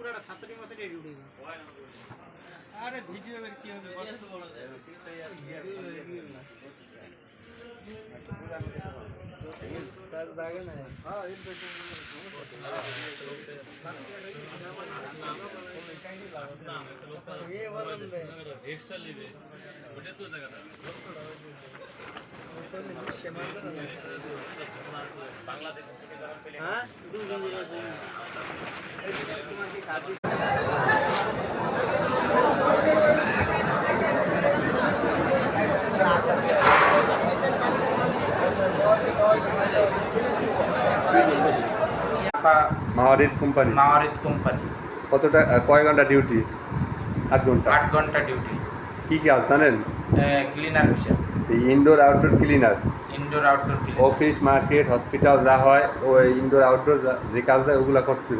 পুরাটা ছাত্রী মতো ডিউটি আরে ভিডিও এর কি হবে তার দাগে না হ্যাঁ ये বলেন দে এক্সট্রা লিবে ওটা তো জায়গাটা বাংলাদেশ থেকে যারা পেলে হ্যাঁ মাওয়ারিদ কোম্পানি কতটা কয় ঘন্টা ডিউটি 8 ঘন্টা 8 ঘন্টা ডিউটি কি কাজ জানেন ক্লিনার হিসেবে indoor outdoor cleaner indoor outdoor cleaner office market hospital যা হয় ওই ইনডোর আউটডোর যে কাজ হয় ওগুলো করতে